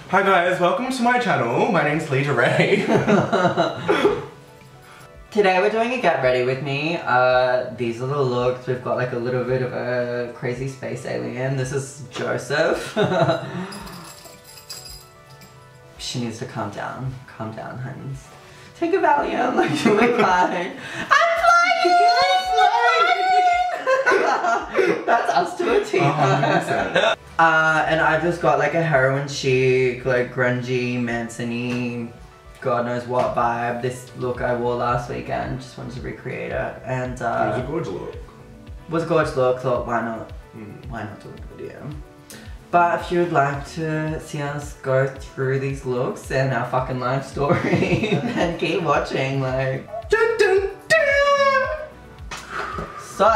Hi guys, welcome to my channel. My name's Leigh Dorei. Today we're doing a get ready with me. These are the looks. We've got like a little bit of a crazy space alien. This is Joseph. She needs to calm down. Calm down, honeys. Take a Valium, like you'll be fine. I'm flying! That's us to a T. 100%. And I just got like a heroin chic, like grungy, Manson-y, God knows what vibe. This look I wore last weekend, just wanted to recreate it. And it was a gorgeous look. Was a gorgeous look, thought why not do a video. But if you'd like to see us go through these looks and our fucking life story, then keep watching, like dun, dun, dun. So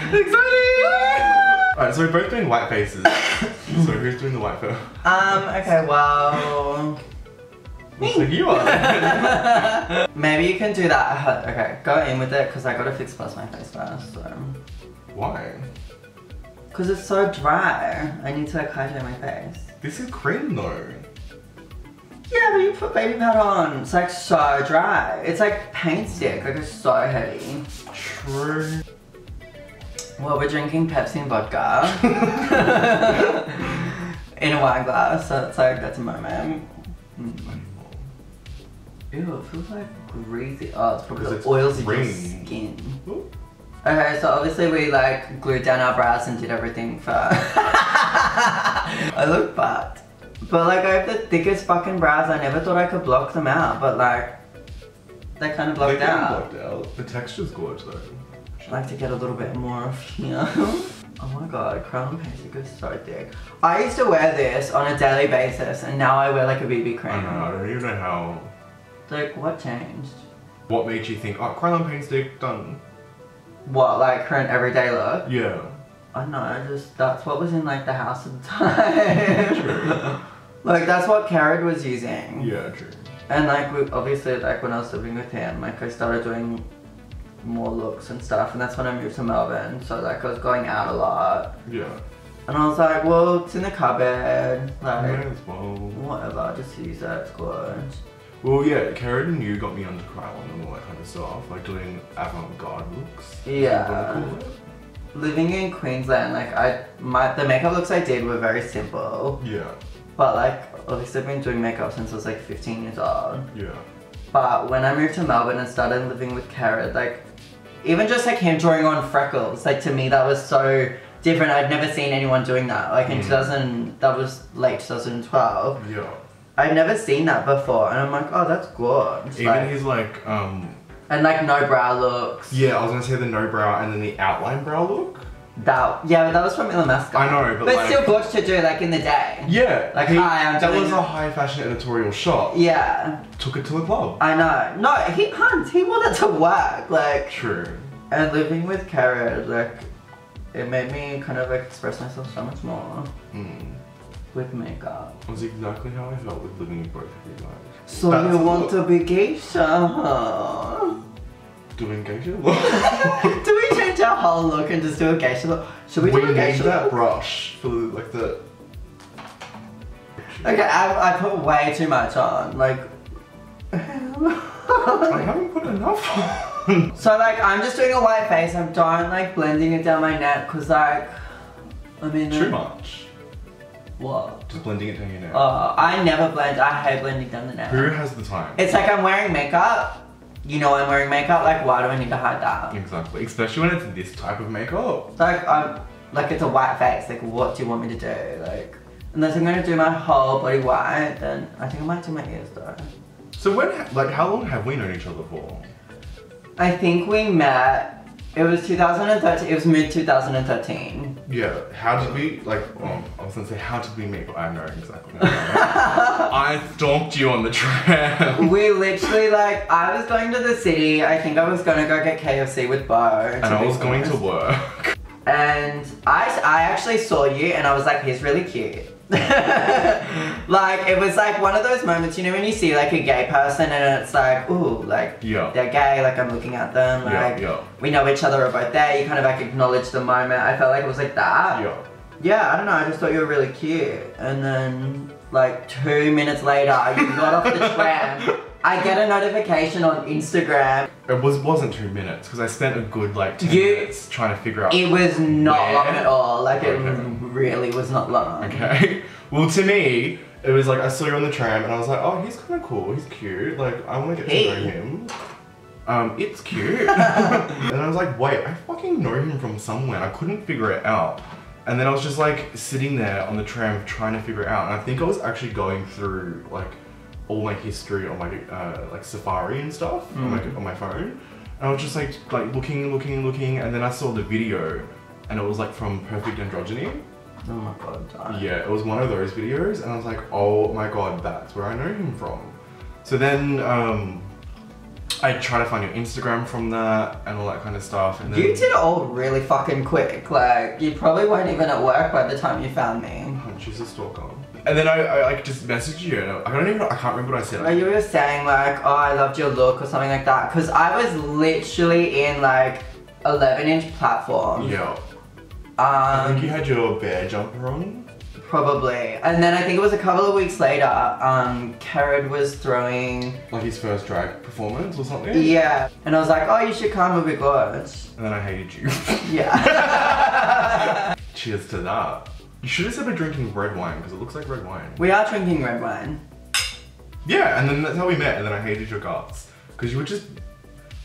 exciting! Alright, so we're both doing white faces. So who's doing the white face? Okay, well, so you are. maybe you can do that. Okay, go in with it because I gotta fix plus my face first. So. Why? Because it's so dry. I need to like hydrate my face. This is cream though. Yeah, but you put baby powder on. It's like so dry. It's like paint stick. Like it's so heavy. True. Well, we're drinking Pepsi and vodka in a wine glass, so it's like that's a moment. Ew, it feels like greasy. Oh, it's probably the oils in your skin. Ooh. Okay, so obviously we like glued down our brows and did everything for. I look fucked. But like I have the thickest fucking brows. I never thought I could block them out, but like they kind of blocked out. Blocked out. The texture's gorgeous though. I like to get a little bit more of here. Oh my god, Crown Basic is so thick. I used to wear this on a daily basis and now I wear like a BB cream. I know, I don't even know how. Like, what changed? What made you think, oh, Krylon paint stick, done? What, like current everyday look? Yeah. I don't know, that's what was in like the house at the time. True. Like that's what Carrot was using. Yeah, true. And like, obviously like when I was living with him, like I started doing more looks and stuff, and that's when I moved to Melbourne, so like I was going out a lot. Yeah. And I was like, well, it's in the cupboard, like, May as well. whatever, just use it, it's good. Well, yeah, Carrot and you got me onto Krylon and all that kind of stuff, like doing avant-garde looks. Yeah. Living in Queensland, like the makeup looks I did were very simple. Yeah. But like, obviously I've been doing makeup since I was like 15 years old. Yeah. But when I moved to Melbourne and started living with Carrot, like, even just like him drawing on freckles, like to me that was so different. I'd never seen anyone doing that. Like in that was late 2012. Yeah. I'd never seen that before, and I'm like, oh, that's good. Even like, his like, and like no brow looks. yeah, I was gonna say the no brow and then the outline brow look. Yeah, but that was from Ilamasca. I know, but like, still good to do like in the day. Yeah. Like, hi, I'm that doing... was a high fashion editorial shot. Yeah. Took it to the club. I know. No, he wanted to work, like. True. And living with Carrot, like, it made me kind of like express myself so much more. With makeup. That's exactly how I felt with living with both of you guys. So you want to be geisha, huh? Doing geisha look? Do we change our whole look and just do a geisha look? Should we do a geisha that look? brush for like the... Okay, I put way too much on, like... I haven't put enough on. So like, I'm just doing a white face, I don't like blending it down my neck, cause like... I mean... Too much. What? Just blending it down your neck. I never blend, I hate blending down the neck. Who has the time? It's like I'm wearing makeup. You know I'm wearing makeup, like why do I need to hide that? Exactly, especially when it's this type of makeup. Like it's a white face, like what do you want me to do? Like, unless I'm gonna do my whole body white, then I think I might do my ears though. So how long have we known each other for? I think we met, it was 2013, it was mid-2013. Yeah, how did we, like, I was gonna say, how did we meet, but I know exactly. I stalked you on the tram. We literally, like, I was going to the city, I think I was gonna go get KFC with Bo. And I was going to work. And I actually saw you and I was like, he's really cute. Like, it was like one of those moments, you know, when you see like a gay person and it's like, ooh, like, they're gay, like I'm looking at them, like, we know each other are both there, you kind of like acknowledge the moment. I felt like it was like that. Yeah, I don't know, I just thought you were really cute. And then, like, 2 minutes later, you got off the tram. I get a notification on Instagram. It wasn't 2 minutes, because I spent a good, like, 10 minutes trying to figure out. It was not long at all. Like, it really was not long. Okay. Well, to me, it was like, I saw you on the tram, and I was like, oh, he's kind of cool, he's cute. Like, I want to get to know him. It's cute. And I was like, wait, I fucking know him from somewhere. I couldn't figure it out. And then I was just like sitting there on the tram trying to figure it out. And I think I was actually going through like all my history on my like Safari and stuff on my phone. And I was just like looking, and then I saw the video and it was like from Perfect Androgyny. Oh my god. Yeah, it was one of those videos and I was like, oh my god, that's where I know him from. So then I try to find your Instagram from that and all that kind of stuff. And then you did it all really fucking quick. Like, you probably weren't even at work by the time you found me. Oh, she's a stalker. And then I like just messaged you. And I can't remember what I said. You were saying like, oh, I loved your look or something like that. Because I was literally in like 11-inch platform. Yeah. I think you had your bear jumper on. Probably. And then I think it was a couple of weeks later, Kerrod was throwing... like his first drag performance or something? Yeah. And I was like, oh, you should come, we'll be good. And then I hated you. Yeah. Cheers to that. You should have said we're drinking red wine, because it looks like red wine. We are drinking red wine. Yeah, and then that's how we met, and then I hated your guts. Because you were just...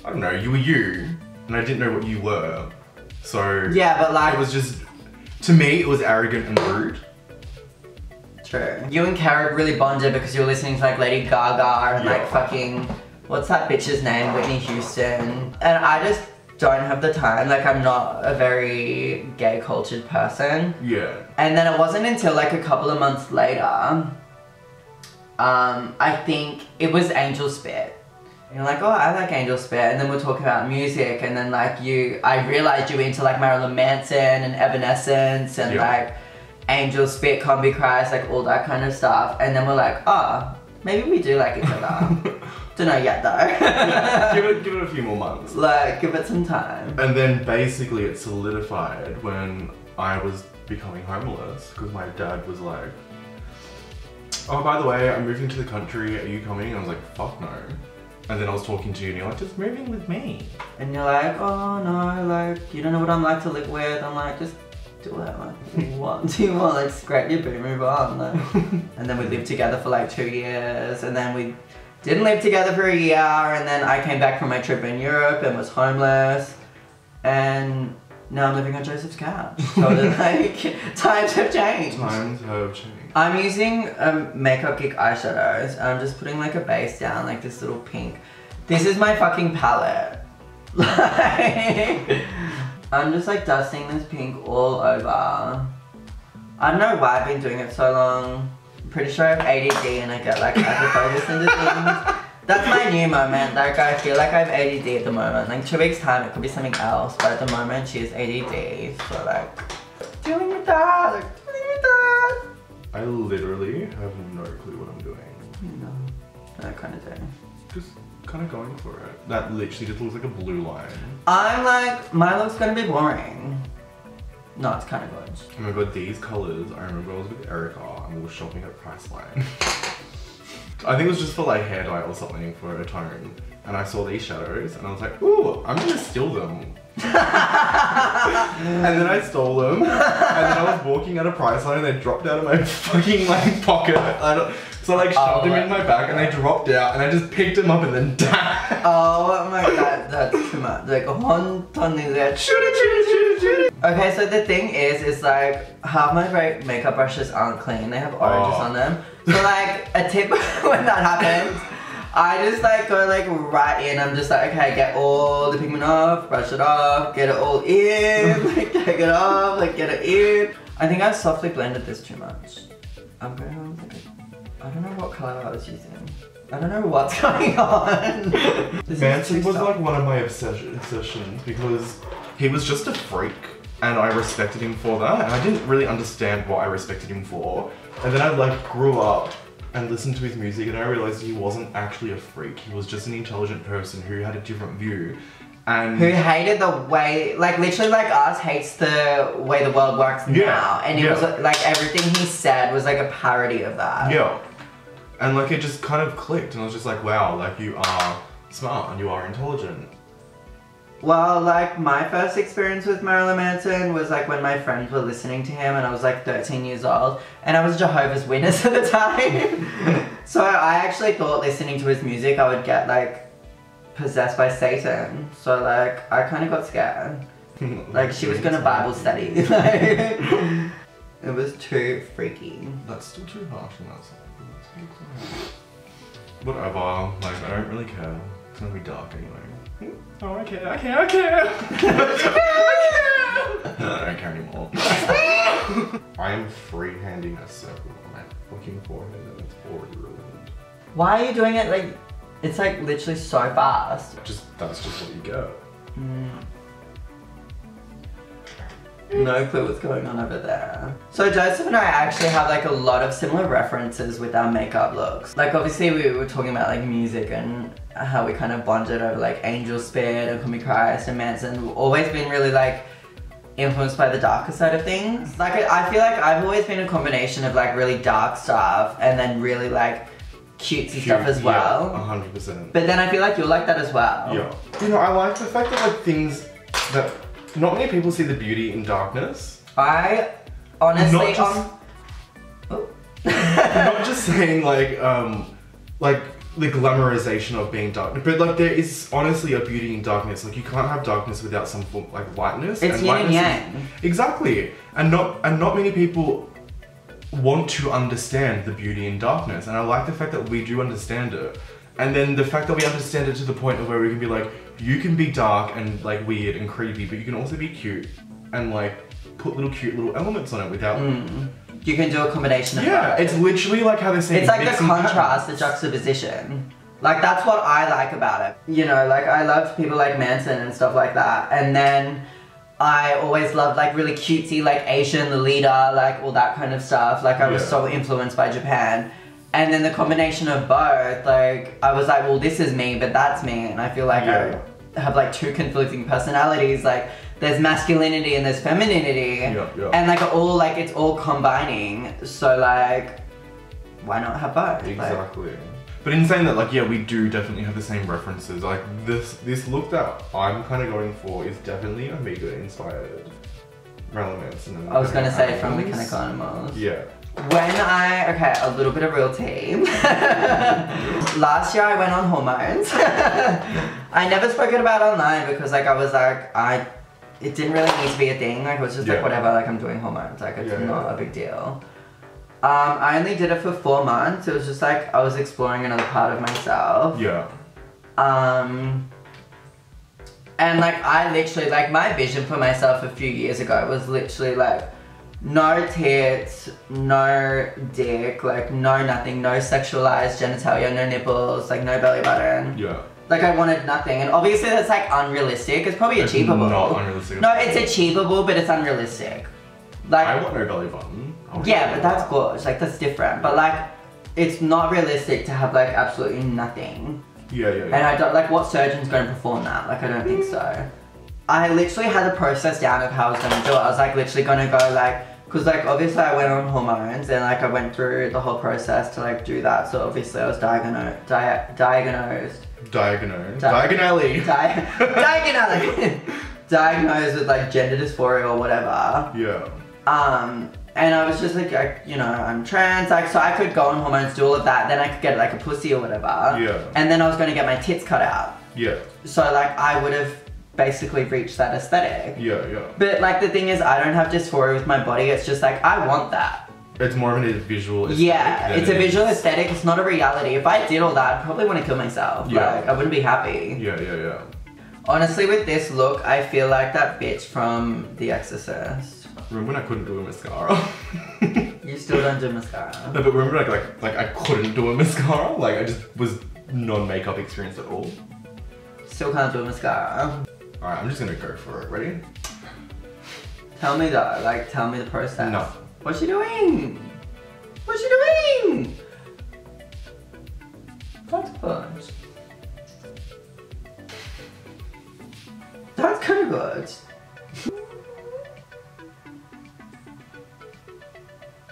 I don't know, you were you, and I didn't know what you were. So... yeah, but like... it was just... to me, it was arrogant and rude. True. You and Kerrod really bonded because you were listening to like Lady Gaga and like fucking, what's that bitch's name? Whitney Houston. And I just don't have the time. Like, I'm not a very gay cultured person. Yeah. And then it wasn't until like a couple of months later, I think it was Angel Spit. And you're like, oh, I like Angel Spit. And then we'll talk about music. And then like I realized you were into like Marilyn Manson and Evanescence and like Angel Spit, Combi Cries, like all that kind of stuff. And then we're like, oh, maybe we do like each other. Don't know yet though. Yeah, give it a few more months. Like, give it some time. And then basically it solidified when I was becoming homeless, because my dad was like, oh, by the way, I'm moving to the country, are you coming? And I was like, fuck no. And then I was talking to you and you're like, just moving with me. And you're like, oh no, like, you don't know what I'm like to live with. I'm like, just do whatever you want. Do you want, like, scrape your boo, move on. Like. And then we lived together for like 2 years, and then we didn't live together for a year, and then I came back from my trip in Europe and was homeless, and now I'm living on Joseph's couch. So like, times have changed. Times have changed. I'm using Makeup Geek eyeshadows, and I'm just putting like a base down, like this little pink. This is my fucking palette. Like, I'm just like dusting this pink all over. I don't know why I've been doing it so long. I'm pretty sure I have ADD and I get like hyper-focused into things. That's my new moment. Like, I feel like I have ADD at the moment. Like 2 weeks time it could be something else, but at the moment she has ADD. So like, dealing with that, like, dealing with that. I literally have no clue what I'm doing. No, I kind of do. Just kind of going for it. That literally just looks like a blue line. I'm like, my look's gonna be boring. No, it's kind of good. Oh my god, these colours, I remember I was with Erica and we were shopping at Priceline. I think it was just for like hair dye or something for a tone. And I saw these shadows and I was like, ooh, I'm gonna steal them. And then I stole them. And then I was walking out of Priceline and they dropped out of my fucking like pocket. So I like shoved them in my bag and they dropped out and I just picked them up and then died. Oh my god, that's too much. Like, shoot it. Okay, so the thing is like, half my makeup brushes aren't clean. They have oranges on them. So like, a tip when that happens, I just like go like right in. I'm just like, okay, get all the pigment off, brush it off, get it all in, like take it off, like get it in. I think I softly blended this too much. I'm going to I don't know what colour I was using. I don't know what's going on. Manson was like one of my obsessions because he was just a freak. and I respected him for that, and I didn't really understand what I respected him for. And then I like grew up and listened to his music, and I realized he wasn't actually a freak. He was just an intelligent person who had a different view. And who hated the way, like literally like us, hates the way the world works now. And it was like everything he said was like a parody of that. Yeah. And like it just kind of clicked, and I was just like, wow, like you are smart and you are intelligent. Well, like my first experience with Marilyn Manson was like when my friends were listening to him and I was like 13 years old and I was Jehovah's Witness at the time. So I actually thought listening to his music I would get like possessed by Satan. So like I kind of got scared. Like she was gonna Bible study. It was too freaky. That's still too harsh on that side. Whatever, like I don't really care. It's gonna be dark anyway. Oh, I care. I care. I care. I don't care anymore. I am freehanding a circle on my fucking forehead and it's already ruined. Why are you doing it like, it's like literally so fast? That's just what you get. No clue what's going on over there. So Joseph and I actually have like a lot of similar references with our makeup looks. Like obviously we were talking about like music and how we kind of bonded over like Angel Spirit and Comic Christ and Manson. We've always been really like influenced by the darker side of things. Like I feel like I've always been a combination of like really dark stuff and then really like cutesy stuff as well. Yeah, 100%. But then I feel like you're like that as well. Yeah. You know, I like the fact that like things that not many people see the beauty in darkness. I honestly not just, not just saying like the glamorization of being dark, but like there is honestly a beauty in darkness. Like you can't have darkness without some form like lightness. It's yin and yang. Exactly. And not many people want to understand the beauty in darkness. And I like the fact that we do understand it. And then the fact that we understand it to the point of where we can be like, you can be dark and like weird and creepy, but you can also be cute and like put cute little elements on it without. You can do a combination of both. It's literally like how they say it's like the contrast, the juxtaposition. Like that's what I like about it. You know, like I loved people like Manson and stuff like that. And then I always loved like really cutesy, like Asian, the leader, like all that kind of stuff. Like I was so influenced by Japan. And then the combination of both, like, I was like, well, this is me, but that's me. And I feel like I have like two conflicting personalities. Like, there's masculinity and there's femininity. And like, it's all combining. So like, why not have both? Exactly. Like, but in saying that, like, yeah, we do definitely have the same references. Like, this look that I'm kind of going for is definitely Amiga inspired. Marilyn Manson. I was going to say from Mechanical Animals. Yeah. Okay, a little bit of real tea. Last year I went on hormones. I never spoke it about online because like I was like, it didn't really need to be a thing. Like it was just like whatever, like I'm doing hormones. Like it's not a big deal. I only did it for 4 months. It was just like I was exploring another part of myself. Yeah. And like I literally, like my vision for myself a few years ago was literally like, no tits, no dick, like no nothing, no sexualized genitalia, no nipples, like no belly button. Yeah. Like I wanted nothing, and obviously that's like unrealistic. It's probably achievable. It's not unrealistic. No, it's achievable, but it's unrealistic. Like I want no belly button. Yeah, but that's gorgeous. Like that's different. But like, it's not realistic to have like absolutely nothing. Yeah. And I don't like what surgeon's going to perform that. Like I don't think so. I literally had a process down of how I was going to do it. I was like literally going to go like, because like obviously I went on hormones and like I went through the whole process to like do that. So obviously I was diagnosed with like gender dysphoria or whatever. Yeah. And I was just like, you know, I'm trans, like, so I could go on hormones, do all of that, then I could get like a pussy or whatever. Yeah. And then I was going to get my tits cut out. Yeah. So like I would have basically reached that aesthetic. Yeah. But like the thing is, I don't have dysphoria with my body. It's just like I want that. It's more of a visual aesthetic. Yeah, it's a visual aesthetic. It's not a reality. If I did all that, I'd probably want to kill myself. Yeah. Like I wouldn't be happy. Yeah. Honestly, with this look, I feel like that bitch from The Exorcist. Remember when I couldn't do a mascara? You still don't do mascara. No, but remember like I couldn't do a mascara? Like I just was non-makeup experienced at all. Still can't do a mascara. Alright, I'm just gonna go for it. Ready? Tell me though, like tell me the process. No. What's she doing? What's she doing? That's good. That's kind of good.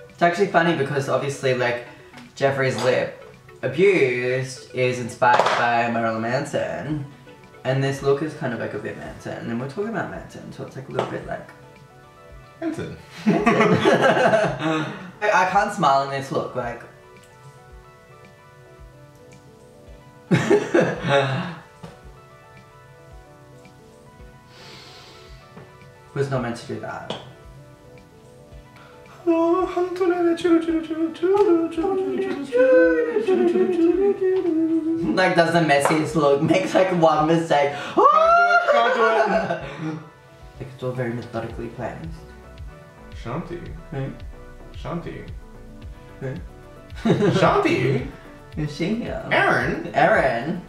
It's actually funny because obviously like Jeffrey's lip abused is inspired by Marilyn Manson, and this look is kind of like a bit Manson, and we're talking about Manson, so it's like a little bit like Manson. I can't smile in this look, like. Was not meant to do that. Like does the messiest look, makes like one mistake. Can't do it. Like it's all very methodically planned. Shanti. Who? Shanti. Who? Shanti? Is she here? Aaron? Aaron?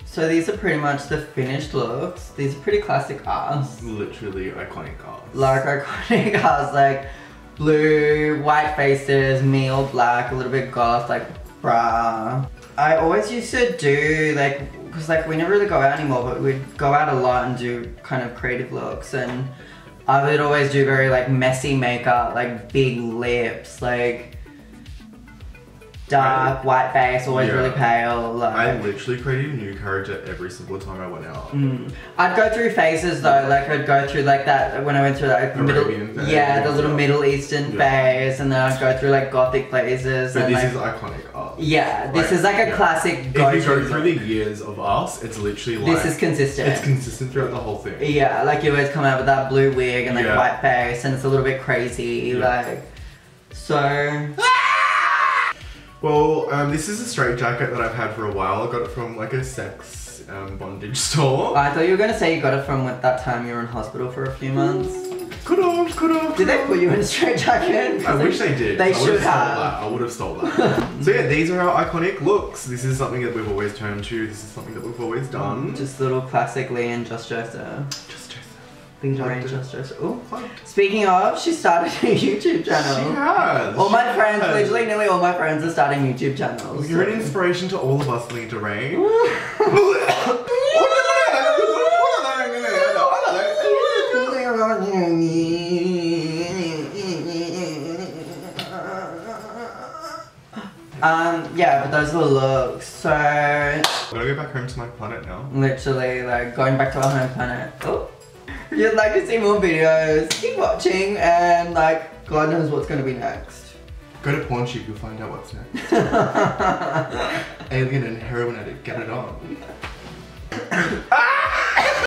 So these are pretty much the finished looks. These are pretty classic ass. Literally iconic ass. Like iconic ass, like blue, white faces, me all black, a little bit goth, like bra. I always used to do like, cause like we never really go out anymore, but we'd go out a lot and do kind of creative looks, and I would always do very like messy makeup, like big lips, like dark, white face, always really pale. Like. I literally created a new character every single time I went out. I'd go through phases though, like I'd go through like that, when I went through like Arabian phase. yeah, the little Middle Eastern phase, and then I'd go through like gothic phases. But and, this like, is iconic art. Yeah, this is like a classic go-to. If you go through the years of us, it's literally like... This is consistent. It's consistent throughout the whole thing. Yeah, like you always come out with that blue wig and like white face, and it's a little bit crazy, like, so... Well, this is a straight jacket that I've had for a while. I got it from like a sex bondage store. I thought you were gonna say you got it from that time you were in hospital for a few months. Could've. Did they put you in a straight jacket? I wish they did. They should have. I would have stole that. So yeah, these are our iconic looks. This is something that we've always turned to. This is something that we've always done. Just little classic Leigh and JustJosephh. Leigh, Dorei, and JustJosephh. Oh, speaking of, she started a YouTube channel. She has. All my friends, literally nearly all my friends are starting YouTube channels. You're an inspiration to all of us, Leigh, Dorei. Yeah, but those are the looks, so... I'm gonna go back home to my planet now. Literally, like, going back to our home planet. Oh. If you'd like to see more videos, keep watching, and like, God knows what's gonna be next. Go to PornShip, you'll find out what's next. Alien and heroin addict, get it on.